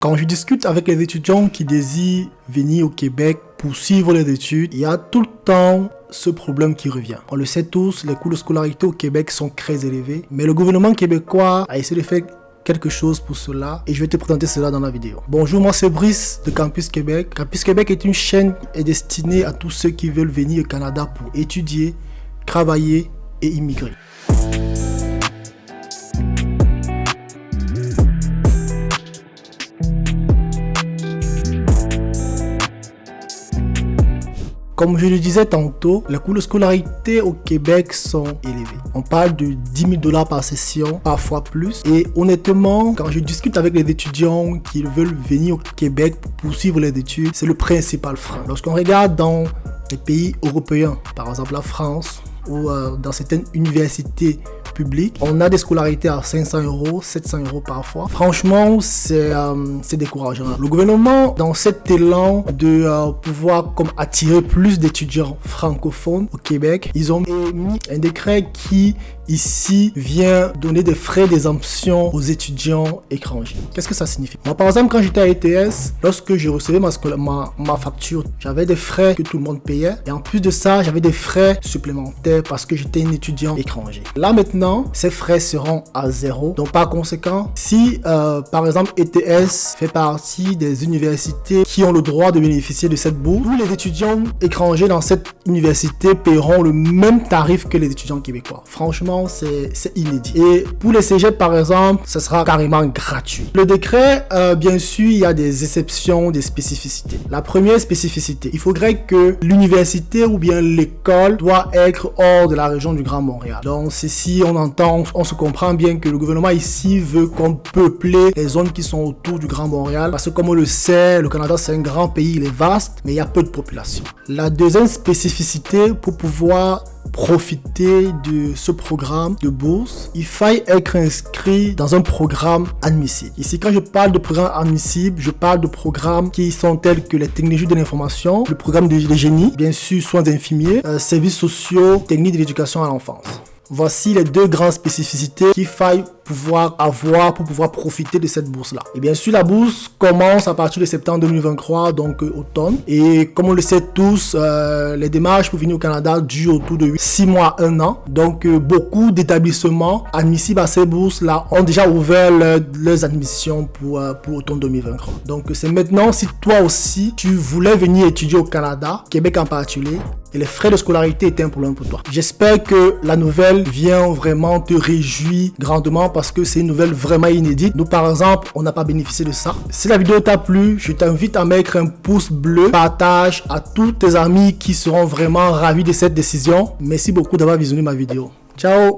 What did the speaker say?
Quand je discute avec les étudiants qui désirent venir au Québec pour suivre les études, il y a tout le temps ce problème qui revient. On le sait tous, les coûts de scolarité au Québec sont très élevés, mais le gouvernement québécois a essayé de faire quelque chose pour cela et je vais te présenter cela dans la vidéo. Bonjour, moi c'est Brice de Campus Québec. Campus Québec est une chaîne qui est destinée à tous ceux qui veulent venir au Canada pour étudier, travailler et immigrer. Comme je le disais tantôt, les coûts de scolarité au Québec sont élevés. On parle de 10 000 $ par session, parfois plus. Et honnêtement, quand je discute avec les étudiants qui veulent venir au Québec pour poursuivre les études, c'est le principal frein. Lorsqu'on regarde dans les pays européens, par exemple la France, ou dans certaines universités publiques, on a des scolarités à 500 €, 700 € parfois. Franchement, c'est décourageant. Le gouvernement, dans cet élan de pouvoir attirer plus d'étudiants francophones au Québec, ils ont émis un décret qui ici vient donner des frais d'exemption aux étudiants étrangers. Qu'est-ce que ça signifie? Moi, par exemple, quand j'étais à ETS, lorsque je recevais ma facture, j'avais des frais que tout le monde payait. Et en plus de ça, j'avais des frais supplémentaires parce que j'étais un étudiant étranger. Là, maintenant, ces frais seront à 0. Donc, par conséquent, si, par exemple, ETS fait partie des universités qui ont le droit de bénéficier de cette bourse, tous les étudiants étrangers dans cette université paieront le même tarif que les étudiants québécois. Franchement, c'est inédit. Et pour les cégeps, par exemple, ce sera carrément gratuit. Le décret, bien sûr, il y a des exceptions, des spécificités. La première spécificité, il faudrait que l'université ou bien l'école doit être hors de la région du Grand Montréal. Donc, ceci, on se comprend bien que le gouvernement ici veut qu'on peupler les zones qui sont autour du Grand Montréal. Parce que comme on le sait, le Canada, c'est un grand pays, il est vaste, mais il y a peu de population. La deuxième spécificité, pour pouvoir profiter de ce programme de bourse, il faille être inscrit dans un programme admissible. Ici, quand je parle de programme admissible, je parle de programmes qui sont tels que les technologies de l'information, le programme de génie, bien sûr soins infirmiers, services sociaux, techniques de l'éducation à l'enfance. Voici les deux grandes spécificités qu'il faille pouvoir avoir pour pouvoir profiter de cette bourse-là. Et bien sûr, la bourse commence à partir de septembre 2023, donc automne. Et comme on le sait tous, les démarches pour venir au Canada durent autour de 6 mois, 1 an. Donc, beaucoup d'établissements admissibles à ces bourses-là ont déjà ouvert leurs admissions pour automne 2023. Donc, c'est maintenant, si toi aussi, tu voulais venir étudier au Canada, Québec en particulier, et les frais de scolarité étaient un problème pour toi. J'espère que la nouvelle vient vraiment te réjouir grandement parce que c'est une nouvelle vraiment inédite. Nous, par exemple, on n'a pas bénéficié de ça. Si la vidéo t'a plu, je t'invite à mettre un pouce bleu, partage à tous tes amis qui seront vraiment ravis de cette décision. Merci beaucoup d'avoir visionné ma vidéo. Ciao!